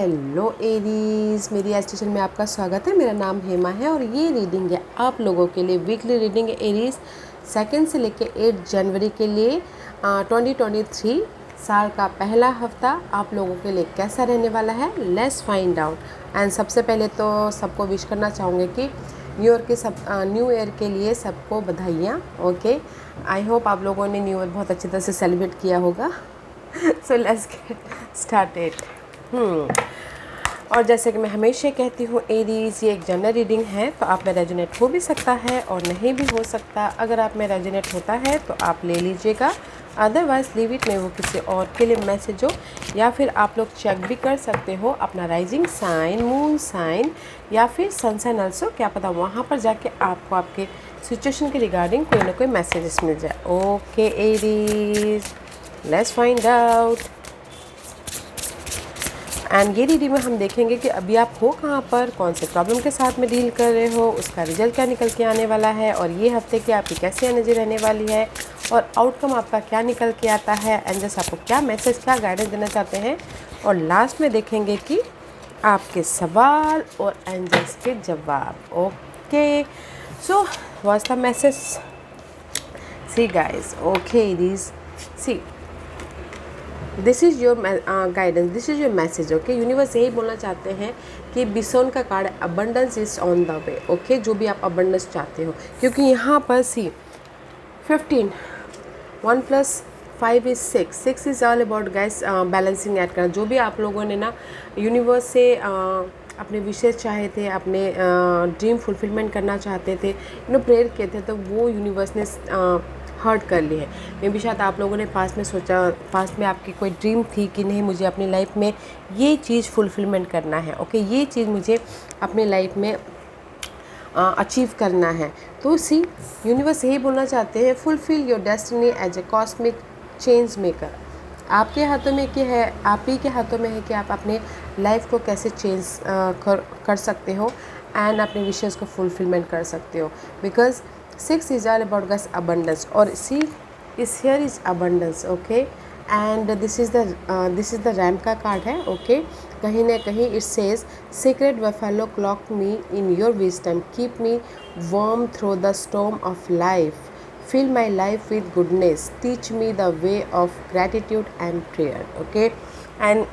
Hello Aries, मेरी station में आपका स्वागत है। मेरा नाम हेमा है और ये रीडिंग है आप लोगों के लिए। वीकली रीडिंग है एरीज 2 से लेकर 8 जनवरी के लिए 2023 साल का पहला हफ्ता आप लोगों के लिए कैसा रहने वाला है। Let's find out. एंड सबसे पहले तो सबको विश करना चाहूँगी कि न्यू ईयर के लिए सबको बधाइयाँ। ओके, आई होप आप लोगों ने न्यू ईयर बहुत अच्छी तरह से सेलिब्रेट किया होगा। So let's get started. और जैसे कि मैं हमेशा कहती हूँ एरीज, ये एक जनरल रीडिंग है, तो आप में रेजोनेट हो भी सकता है और नहीं भी हो सकता। अगर आप में रेजोनेट होता है तो आप ले लीजिएगा, अदरवाइज लीव इट में वो किसी और के लिए मैसेज हो। या फिर आप लोग चेक भी कर सकते हो अपना राइजिंग साइन, मून साइन या फिर सन साइन ऑल्सो। क्या पता वहाँ पर जाके आपको आपके सिचुएशन के रिगार्डिंग कोई ना कोई मैसेजेस मिल जाए। Okay Aries, let's find out. And ये रीडिंग में हम देखेंगे कि अभी आप हो कहाँ पर, कौन से प्रॉब्लम के साथ में डील कर रहे हो, उसका रिजल्ट क्या निकल के आने वाला है, और ये हफ्ते की आपकी कैसी एनर्जी रहने वाली है, और आउटकम आपका क्या निकल के आता है, एंजल्स आपको क्या मैसेज, क्या गाइडेंस देना चाहते हैं। और लास्ट में देखेंगे कि आपके सवाल और एंजल्स के जवाब। Okay, so what's the message? See guys, okay Aries, C this is your guidance, this is your message. Okay, universe यही बोलना चाहते हैं कि बिसोन का कार्ड है, abundance is on the way. Okay, जो भी आप अबंडेंस चाहते हो, क्योंकि यहाँ पर सी 15 1 + 5 = 6 is all about guys balancing add करना। जो भी आप लोगों ने ना यूनिवर्स से अपने विशेष चाहे थे, अपने ड्रीम फुलफिलमेंट करना चाहते थे, प्रेयर किए थे, तो वो यूनिवर्स ने हर्ट कर ली है। मे भी शायद आप लोगों ने पास्ट में सोचा, पास्ट में आपकी कोई ड्रीम थी कि नहीं मुझे अपनी लाइफ में ये चीज़ फुलफिलमेंट करना है। ओके, ये चीज़ मुझे अपनी लाइफ में अचीव करना है। तो सी यूनिवर्स यही बोलना चाहते हैं, fulfil your destiny as a cosmic change maker. आपके हाथों में क्या है, आप ही के हाथों में है कि आप अपने लाइफ को कैसे चेंज कर सकते हो एंड अपने विशेज़ को फुलफिलमेंट कर सकते हो। Because 6 is all about God's abundance, और see is here is abundance. Okay, and this is the RAM का कार्ड है। ओके, कहीं ना कहीं it says sacred buffalo clock me in your wisdom, keep me warm through the storm of life, fill my life with goodness, teach me the way of gratitude and prayer. Okay, and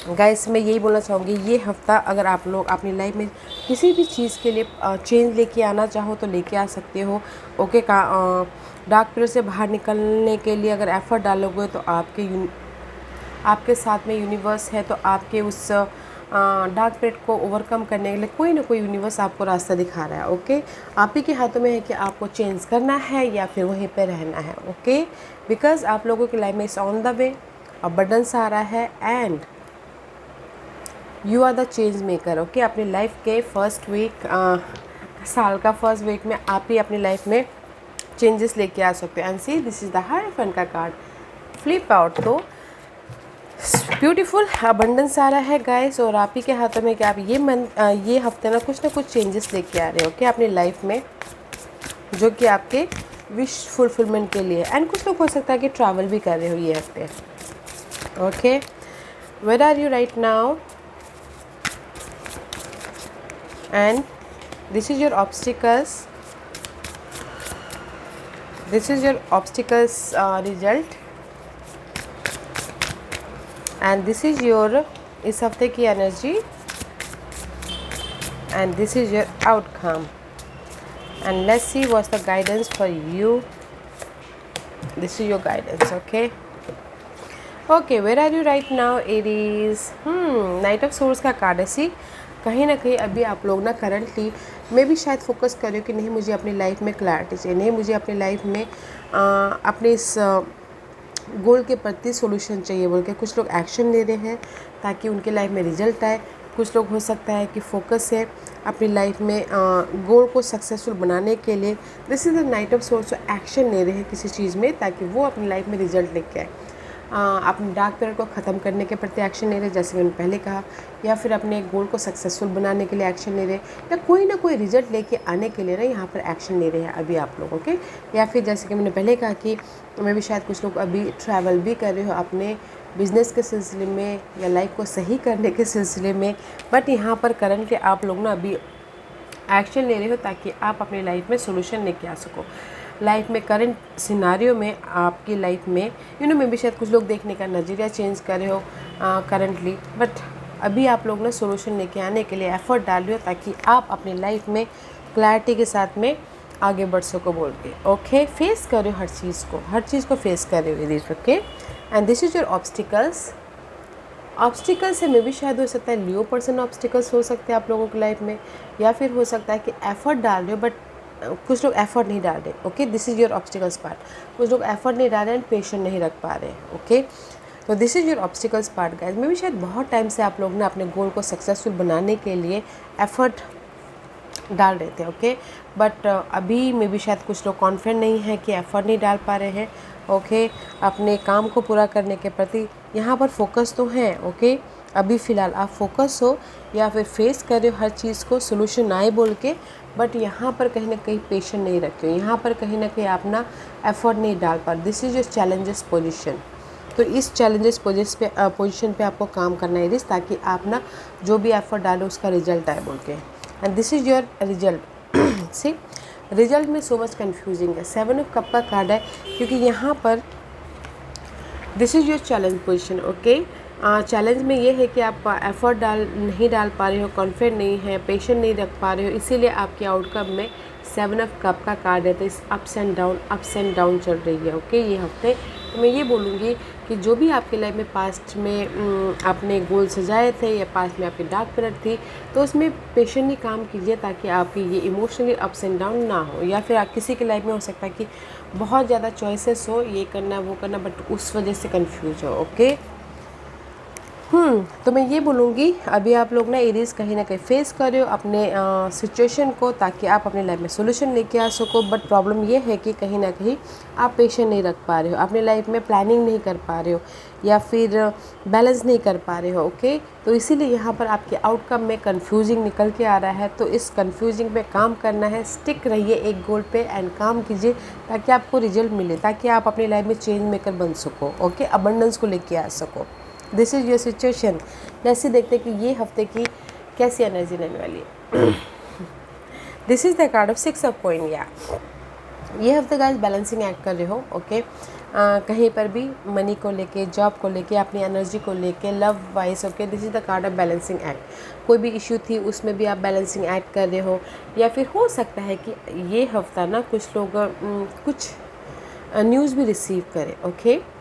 guys मैं यही बोलना चाहूँगी, ये हफ्ता अगर आप लोग अपनी लाइफ में किसी भी चीज़ के लिए चेंज लेके आना चाहो तो लेके आ सकते हो। ओके, डार्क पीरियड से बाहर निकलने के लिए अगर एफर्ट डालोगे तो आपके साथ में यूनिवर्स है, तो आपके उस डार्क पीरियड को ओवरकम करने के लिए कोई ना कोई यूनिवर्स आपको रास्ता दिखा रहा है। ओके, आप ही के हाथों में है कि आपको चेंज करना है या फिर वहीं पे रहना है। ओके, बिकॉज आप लोगों की लाइफ में इस ऑन द वे अबंडेंस आ रहा है and you are the change maker. Okay, अपनी लाइफ के फर्स्ट वीक, साल का फर्स्ट वीक में आप ही अपनी लाइफ में चेंजेस लेके आ सकते हो। And see this is the hierophant का कार्ड फ्लिप आउट। तो ब्यूटीफुल अबंडेंस आ रहा है गाइस, और आप ही के हाथों में कि आप ये हफ्ते ना कुछ चेंजेस लेके आ रहे हो कि अपनी लाइफ में, जो कि आपके विश फुलफिलमेंट के लिए। एंड कुछ लोग हो सकता है कि ट्रैवल भी कर रहे हो ये हफ्ते। Okay, where are you right now? And this is your obstacles, this is your obstacles result, and this is your इस हफ्ते की energy, and this is your outcome. And let's see what's the guidance for you. This is your guidance. Okay, where are you right now Aries? Knight of Swords का card है। सी कहीं ना कहीं अभी आप लोग ना करंटली मैं भी शायद फोकस कर रहे हो कि नहीं मुझे अपनी लाइफ में क्लैरिटी चाहिए, नहीं मुझे अपनी लाइफ में अपने इस गोल के प्रति सॉल्यूशन चाहिए बोल के कुछ लोग एक्शन ले रहे हैं ताकि उनके लाइफ में रिजल्ट आए। कुछ लोग हो सकता है कि फोकस है अपनी लाइफ में गोल को सक्सेसफुल बनाने के लिए। This is the night of source, action ले रहे हैं किसी चीज़ में ताकि वो अपनी लाइफ में रिजल्ट लेके आए। अपने डार्क पीरियड को ख़त्म करने के प्रति एक्शन ले रहे, जैसे मैंने पहले कहा, या फिर अपने गोल को सक्सेसफुल बनाने के लिए एक्शन ले रहे, या कोई ना कोई रिजल्ट लेके आने के लिए ना यहाँ पर एक्शन ले रहे हैं अभी आप लोगों के। या फिर जैसे कि मैंने पहले कहा कि मैं भी शायद कुछ लोग अभी ट्रैवल भी कर रहे हो अपने बिज़नेस के सिलसिले में या लाइफ को सही करने के सिलसिले में। बट यहाँ पर करंटली आप लोग ना अभी एक्शन ले रहे हो ताकि आप अपनी लाइफ में सोल्यूशन लेके आ सको। लाइफ में करंट सिनारियो में आपकी लाइफ में में भी शायद कुछ लोग देखने का नज़रिया चेंज कर रहे हो करंटली, बट अभी आप लोग ना सोल्यूशन लेके आने के लिए एफर्ट डाल रहे हो ताकि आप अपनी लाइफ में क्लैरिटी के साथ में आगे बढ़ सको बोल के। ओके, फेस कर रहे हो हर चीज़ को फेस कर रहे हो इधर। Okay, and this is your obstacles से में भी शायद हो सकता है लियो पर्सन ऑब्स्टिकल्स हो सकते हैं आप लोगों की लाइफ में, या फिर हो सकता है कि एफर्ट डाल रहे हो बट कुछ लोग एफर्ट नहीं डाल रहे। Okay, this is your obstacles part. कुछ लोग एफर्ट नहीं डाल रहे एंड पेशेंट नहीं रख पा रहे। ओके, तो this is your obstacles part guys. में भी शायद बहुत टाइम से आप लोग ने अपने गोल को सक्सेसफुल बनाने के लिए एफर्ट डाल रहे थे। ओके, बट अभी में भी शायद कुछ लोग कॉन्फिडेंट नहीं है कि एफर्ट नहीं डाल पा रहे हैं। ओके, अपने काम को पूरा करने के प्रति यहाँ पर फोकस तो है। ओके, अभी फ़िलहाल आप फोकस हो या फिर फेस कर रहे हो हर चीज़ को, सोल्यूशन आए बोल के, बट यहाँ पर कहीं ना कहीं पेशेंट नहीं रखे हो, यहाँ पर कहीं ना कहीं आप ना एफर्ट नहीं डाल पा रहे। This is your challenges position. तो इस चैलेंजेस पोजीशन पे आपको काम करना है इस, ताकि आप ना जो भी एफर्ट डालो उसका रिजल्ट आए बोल के। And this is your result. See, result में सो मच कन्फ्यूजिंग है। 7 ऑफ कप का कार्ड है, क्योंकि यहाँ पर this is your challenge position. Okay, challenge में ये है कि आप एफर्ट नहीं डाल पा रहे हो, कॉन्फिडेंट नहीं है, पेशेंट नहीं रख पा रहे हो, इसीलिए आपके आउटकम में 7 ऑफ कप का कार्ड है। तो इस अप्स एंड डाउन चल रही है। ओके, ये हफ्ते तो मैं ये बोलूँगी कि जो भी आपकी लाइफ में पास्ट में आपने गोल सजाए थे या पास्ट में आपकी डार्क पीरियड थी, तो उसमें पेशेंटली काम कीजिए ताकि आपकी ये इमोशनली अप्स एंड डाउन ना हो। या फिर किसी की लाइफ में हो सकता है कि बहुत ज़्यादा चॉइसेस हो, ये करना वो करना, बट उस वजह से कंफ्यूज हो। ओके, तो मैं ये बोलूँगी अभी आप लोग ना एरीज कहीं ना कहीं फेस कर रहे हो अपने सिचुएशन को, ताकि आप अपने लाइफ में सोल्यूशन लेके आ सको। बट प्रॉब्लम ये है कि कहीं ना कहीं आप पेशेंट नहीं रख पा रहे हो, अपने लाइफ में प्लानिंग नहीं कर पा रहे हो, या फिर बैलेंस नहीं कर पा रहे हो। ओके, तो इसीलिए यहाँ पर आपके आउटकम में कन्फ्यूजिंग निकल के आ रहा है। तो इस कन्फ्यूजिंग पे काम करना है, स्टिक रहिए एक गोल पे एंड काम कीजिए ताकि आपको रिजल्ट मिले, ताकि आप अपनी लाइफ में चेंज मेकर बन सको। ओके, अबंडेंस को लेके आ सको। This is your situation. ऐसे देखते कि ये हफ्ते की कैसी एनर्जी रहने वाली है। This is the card of 6 of coin. या ये हफ्ते गाइस बैलेंसिंग एक्ट कर रहे हो। ओके, कहीं पर भी मनी को लेके, जॉब को लेके, अपनी एनर्जी को लेके, love wise. Okay, this is the card of balancing act. कोई भी इशू थी उसमें भी आप बैलेंसिंग एक्ट कर रहे हो, या फिर हो सकता है कि ये हफ्ता ना कुछ लोग कुछ न्यूज़ भी रिसीव करें। ओके,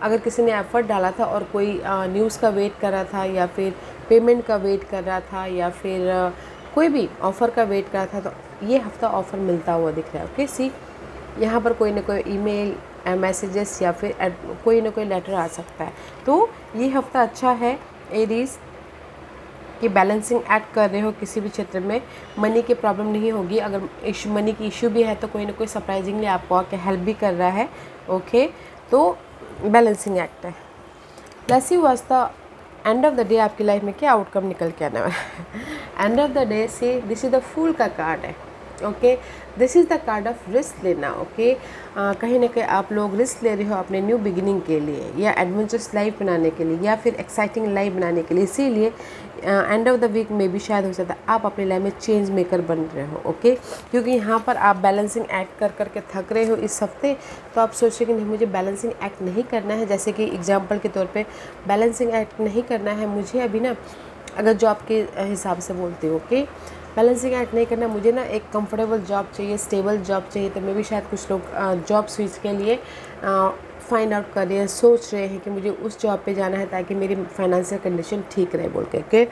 अगर किसी ने एफर्ट डाला था और कोई न्यूज़ का वेट कर रहा था, या फिर पेमेंट का वेट कर रहा था, या फिर कोई भी ऑफ़र का वेट कर रहा था, तो ये हफ्ता ऑफ़र मिलता हुआ दिख रहा है। ओके, सी, यहाँ पर कोई ना कोई ईमेल, मैसेजेस या फिर कोई ना कोई लेटर आ सकता है। तो ये हफ्ता अच्छा है एरीज कि बैलेंसिंग एक्ट कर रहे हो किसी भी क्षेत्र में। मनी की प्रॉब्लम नहीं होगी। अगर मनी की इशू भी है तो कोई ना कोई सरप्राइजिंगली आपको आके हेल्प भी कर रहा है। ओके, तो बैलेंसिंग एक्ट है। Let's see what's the end of the day आपकी लाइफ में क्या आउटकम निकल के आने वाला है। एंड ऑफ द डे से दिस इज़ द फूल का कार्ड है। Okay, this is the card of risk लेना। ओके, कहीं ना कहीं आप लोग रिस्क ले रहे हो अपने न्यू बिगिनिंग के लिए, या एडवेंचरस लाइफ बनाने के लिए, या फिर एक्साइटिंग लाइफ बनाने के लिए। इसीलिए एंड ऑफ द वीक में भी शायद हो सकता है आप अपनी लाइफ में चेंज मेकर बन रहे हो। ओके, क्योंकि यहाँ पर आप बैलेंसिंग एक्ट कर करके थक रहे हो इस हफ्ते, तो आप सोच रहे कि नहीं, मुझे बैलेंसिंग एक्ट नहीं करना है। जैसे कि एग्जाम्पल के तौर पे बैलेंसिंग एक्ट नहीं करना है मुझे अभी ना, अगर जॉब के हिसाब से बोलती हूँ। ओके, बैलेंसिंग एक्ट नहीं करना, मुझे ना एक कंफर्टेबल जॉब चाहिए, स्टेबल जॉब चाहिए। तो मैं भी शायद कुछ लोग जॉब स्विच के लिए फाइंड आउट कर रहे हैं, सोच रहे हैं कि मुझे उस जॉब पे जाना है ताकि मेरी फाइनेंशियल कंडीशन ठीक रहे बोल के। ओके,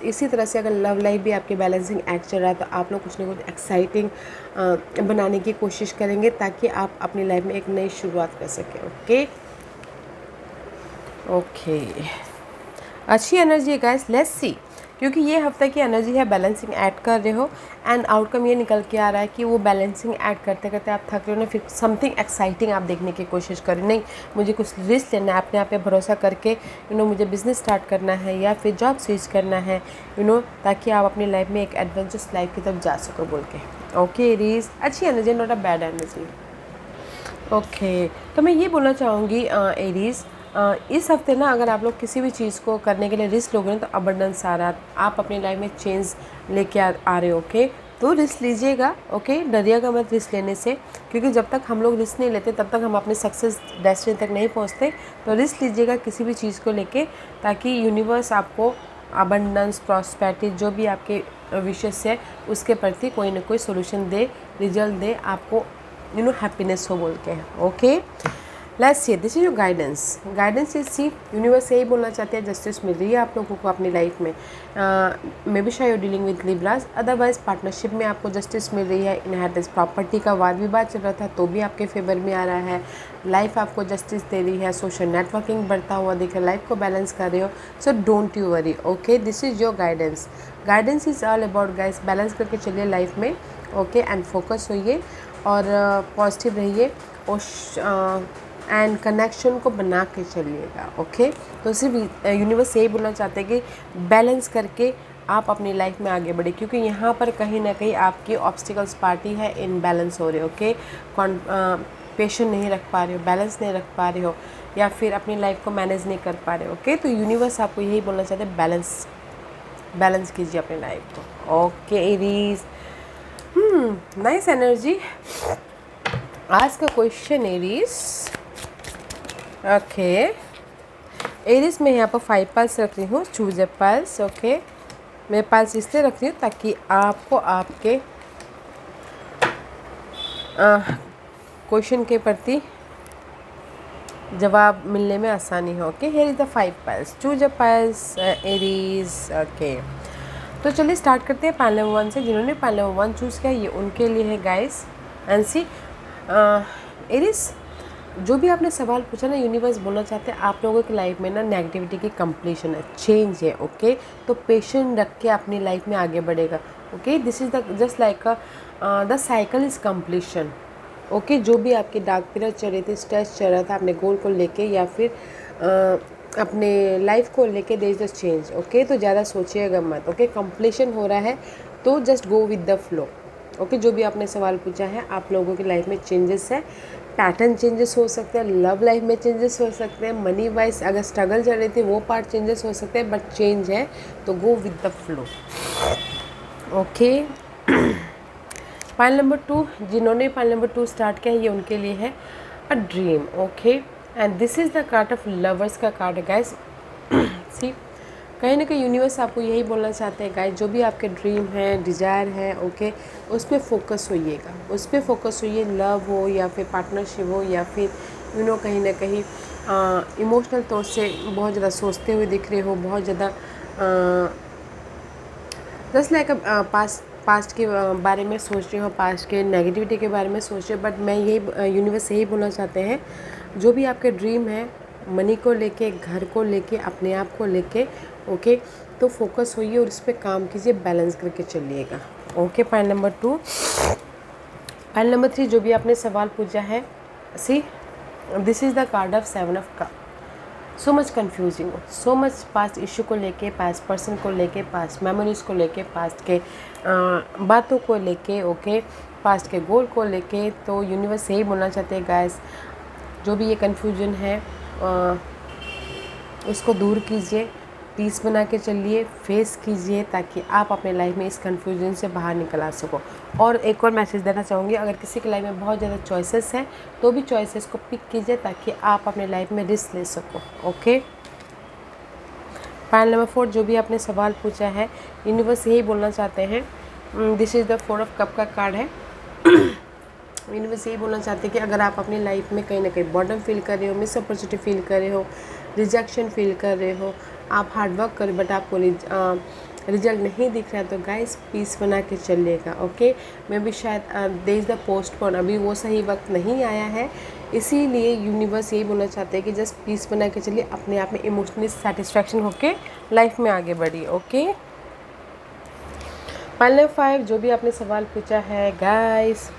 इसी तरह से अगर लव लाइफ भी आपके बैलेंसिंग एक्ट चल रहा है, तो आप लोग कुछ ना कुछ एक्साइटिंग बनाने की कोशिश करेंगे ताकि आप अपनी लाइफ में एक नई शुरुआत कर सकें। ओके, ओके, अच्छी एनर्जी है गाइस। लेट्स सी, क्योंकि ये हफ्ते की एनर्जी है बैलेंसिंग एक्ट कर रहे हो, एंड आउटकम ये निकल के आ रहा है कि वो बैलेंसिंग एक्ट करते करते आप थक रहे हो ना, फिर समथिंग एक्साइटिंग आप देखने की कोशिश करें। नहीं, मुझे कुछ रिस्क लेना है, अपने आप पे भरोसा करके मुझे बिज़नेस स्टार्ट करना है या फिर जॉब स्विच करना है, ताकि आप अपनी लाइफ में एक एडवेंचरस लाइफ की तरफ जा सको बोल के। ओके एरीज, अच्छी energy, not a bad energy. Okay, तो मैं ये बोलना चाहूँगी एरीज, इस हफ्ते ना अगर आप लोग किसी भी चीज़ को करने के लिए रिस्क लोगे ना तो अबंडेंस आ रहा है, आप अपनी लाइफ में चेंज लेके आ रहे हो। ओके, तो रिस्क लीजिएगा। ओके, डरिएगा मत रिस्क लेने से, क्योंकि जब तक हम लोग रिस्क नहीं लेते तब तक हम अपने सक्सेस डेस्टिनी तक नहीं पहुंचते। तो रिस्क लीजिएगा किसी भी चीज़ को लेके, ताकि यूनिवर्स आपको अबंडेंस, प्रॉस्पेरिटी, जो भी आपके विशेष है उसके प्रति कोई ना कोई सोल्यूशन दे, रिजल्ट दे, आपको हैप्पीनेस हो बोल के। Okay, let's see, this is your guidance is see, universe यही बोलना चाहते हैं, जस्टिस मिल रही है आप लोगों को अपनी लाइफ में। मे बी शायद dealing with Libras, otherwise partnership में आपको जस्टिस मिल रही है। इनहेरिटेंस प्रॉपर्टी का वाद विवाद चल रहा था तो भी आपके फेवर में आ रहा है। लाइफ आपको जस्टिस दे रही है, सोशल नेटवर्किंग बढ़ता हुआ दिख रहा है, लाइफ को बैलेंस कर रहे हो। So don't you worry. Okay, this is your guidance is all about guys, balance करके चलिए लाइफ में। ओके, एंड फोकस होइए और पॉजिटिव रहिए और एंड कनेक्शन को बना के चलिएगा। ओके, तो सिर्फ यूनिवर्स यही बोलना चाहते हैं कि बैलेंस करके आप अपनी लाइफ में आगे बढ़े, क्योंकि यहाँ पर कहीं ना कहीं आपकी ऑब्स्टिकल्स पार्टी है, इनबैलेंस हो रहे हो। ओके, पेशेंस नहीं रख पा रहे हो, बैलेंस नहीं रख पा रहे हो, या फिर अपनी लाइफ को मैनेज नहीं कर पा रहे हो। ओके, तो यूनिवर्स आपको यही बोलना चाहते हैं, बैलेंस कीजिए अपनी लाइफ को। Okay Aries, nice energy. आज का क्वेश्चन एरीज, ओके एरीज में यहाँ पर 5 पल्स रख रही हूँ, चूज ए पल्स। ओके, मैं पल्स इसलिए रख रही हूँ ताकि आपको आपके क्वेश्चन के प्रति जवाब मिलने में आसानी हो। Okay, here is the 5 pulse, choose a pulse Aries. Okay, तो चलिए स्टार्ट करते हैं पैनल नंबर 1 से। जिन्होंने पैनल नंबर 1 चूज़ किया ये उनके लिए है गाइस। एंड सी एरीज, जो भी आपने सवाल पूछा ना, यूनिवर्स बोलना चाहते हैं आप लोगों की लाइफ में ना नेगेटिविटी की कंप्लीशन है, चेंज है। ओके, तो पेशेंस रख के अपनी लाइफ में आगे बढ़ेगा। Okay, this is the just like the cycle is completion. Okay, जो भी आपके डार्क पीरियड चल रहे थे, स्ट्रेस चल रहा था अपने गोल को लेके या फिर अपने लाइफ को लेके, there is the change. Okay, तो ज़्यादा सोचिएगा मत। ओके, कंप्लीशन हो रहा है तो just go with the flow. Okay, जो भी आपने सवाल पूछा है, आप लोगों की लाइफ में चेंजेस है, पैटर्न चेंजेस हो सकते हैं, लव लाइफ में चेंजेस हो सकते हैं, मनी वाइज अगर स्ट्रगल चल रही थी वो पार्ट चेंजेस हो सकते हैं, बट चेंज है तो go with the flow. Okay, pile number 2, जिन्होंने पाइल नंबर 2 स्टार्ट किया ये उनके लिए है a dream. Okay, and this is the card of lovers का कार्ड है गाइस। सी, कहीं ना कहीं यूनिवर्स आपको यही बोलना चाहते हैं गाइस, जो भी आपके ड्रीम है, डिज़ायर है, ओके, उस पर फोकस होइएगा, उस पर फोकस होइए। लव हो या फिर पार्टनरशिप हो या फिर कहीं ना कहीं इमोशनल तौर से बहुत ज़्यादा सोचते हुए दिख रहे हो, बहुत ज़्यादा जस्ट लाइक पास्ट के बारे में सोच रही हो, पास्ट के नेगेटिविटी के बारे में सोच रहे हो। बट मैं यही यूनिवर्स यही बोलना चाहते हैं, जो भी आपके ड्रीम है, मनी को लेके, घर को लेके, अपने आप को लेके, ओके, तो फोकस होइए और इस पर काम कीजिए, बैलेंस करके चलिएगा। Okay, point number 2। Point number 3, जो भी आपने सवाल पूछा है, सी this is the card of 7 of cup. So much confusing, so much past issue को लेके, पास्ट पर्सन को लेके, पास्ट मेमोरीज को लेके, पास्ट के बातों को लेके, ओके, पास्ट के गोल को लेके। तो यूनिवर्स यही बोलना चाहते हैं गाइस, जो भी ये कन्फ्यूजन है उसको दूर कीजिए, पीस बना के चलिए, फेस कीजिए, ताकि आप अपने लाइफ में इस कन्फ्यूजन से बाहर निकल आ सको। और एक और मैसेज देना चाहूँगी, अगर किसी की लाइफ में बहुत ज़्यादा चॉइसेस हैं तो भी चॉइसेस को पिक कीजिए ताकि आप अपने लाइफ में रिस्क ले सको। ओके, पाइल नंबर 4, जो भी आपने सवाल पूछा है, यूनिवर्स यही बोलना चाहते हैं, this is the 4 of cup का कार्ड है। यूनिवर्स यही बोलना चाहते हैं कि अगर आप अपनी लाइफ में कहीं ना कहीं बॉर्डम फील कर रहे हो, मिस अपॉर्चुनिटी फील कर रहे हो, रिजेक्शन फील कर रहे हो, आप हार्ड वर्क करो बट आपको रिजल्ट नहीं दिख रहा है, तो गाइस पीस बना के चलिएगा। ओके, मैं भी शायद देयर इज़ द पोस्टपोन, अभी वो सही वक्त नहीं आया है, इसीलिए यूनिवर्स यही बोलना चाहते हैं कि जस्ट पीस बना के चलिए, अपने आप में इमोशनली सेटिस्फैक्शन होके लाइफ में आगे बढ़िए। ओके, पाइल नंबर 5, जो भी आपने सवाल पूछा है गाइस,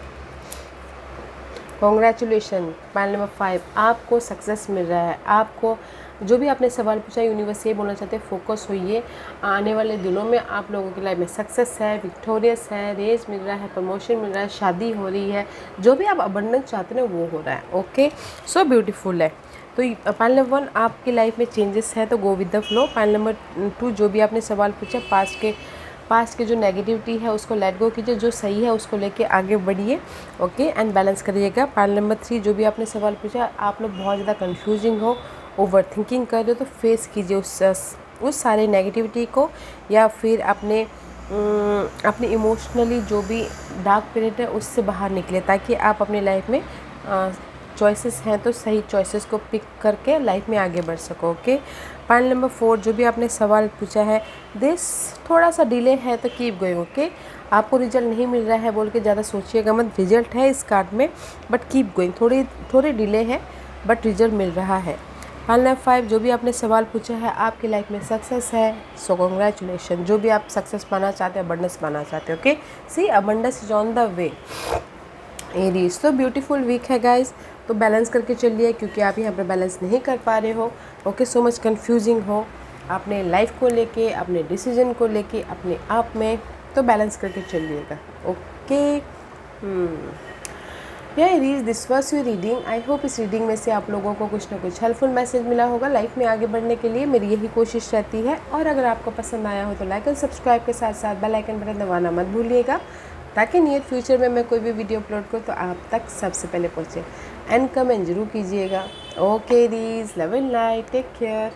कॉन्ग्रेचुलेशन। पाइल नंबर 5, आपको सक्सेस मिल रहा है। आपको जो भी आपने सवाल पूछा, यूनिवर्स ये बोलना चाहते हैं, फोकस होइए, आने वाले दिनों में आप लोगों की लाइफ में सक्सेस है, विक्टोरियस है, रेज मिल रहा है, प्रमोशन मिल रहा है, शादी हो रही है, जो भी आप अबंडेंस चाहते हैं वो हो रहा है। ओके, सो ब्यूटीफुल है। तो पॉइंट नंबर 1, आपकी लाइफ में चेंजेस है तो go with the flow. Point number 2, जो भी आपने सवाल पूछा, पास्ट के जो नेगेटिविटी है उसको लेट गो कीजिए, जो सही है उसको लेके आगे बढ़िए, ओके, एंड बैलेंस करिएगा। पॉइंट नंबर 3, जो भी आपने सवाल पूछा, आप लोग बहुत ज़्यादा कंफ्यूजिंग हो, ओवर थिंकिंग कर रहे हो, तो फेस कीजिए उस सारे नेगेटिविटी को, या फिर अपने इमोशनली जो भी डार्क पीरियड है उससे बाहर निकले, ताकि आप अपनी लाइफ में चॉइसेस हैं तो सही चॉइसेस को पिक करके लाइफ में आगे बढ़ सको, ओके। पॉइंट नंबर 4, जो भी आपने सवाल पूछा है, थोड़ा सा डिले है तो कीप गोइंग, ओके। आपको रिजल्ट नहीं मिल रहा है बोल के ज़्यादा सोचिएगा मत, रिजल्ट है इस कार्ड में, बट कीप गोइंग, थोड़ी डिले है बट रिजल्ट मिल रहा है। पॉइंट नंबर 5, जो भी आपने सवाल पूछा है, आपकी लाइफ में सक्सेस है, सो कॉन्ग्रेचुलेशन। जो भी आप सक्सेस पाना चाहते हैं, अबंडेंस पाना चाहते हैं, okay, see abundance is on the way. Aries, तो ब्यूटीफुल वीक है गाइज, तो बैलेंस करके चलिए, क्योंकि आप यहाँ पर बैलेंस नहीं कर पा रहे हो, ओके, सो मच कंफ्यूजिंग हो अपने लाइफ को लेके, अपने डिसीजन को लेके, अपने आप में, तो बैलेंस करके चलिएगा, ओके। या Aries, this was your reading. I hope इस रीडिंग में से आप लोगों को कुछ ना कुछ हेल्पफुल मैसेज मिला होगा। लाइफ में आगे बढ़ने के लिए मेरी यही कोशिश रहती है, और अगर आपको पसंद आया हो तो लाइक और सब्सक्राइब के साथ साथ बेल आइकन बटन दबाना मत भूलिएगा, ताकि नियर फ्यूचर में मैं कोई भी वीडियो अपलोड करूँ तो आप तक सबसे पहले पहुँचे। एंड कमेंट जरूर कीजिएगा। Okay Aries, love and light, take care.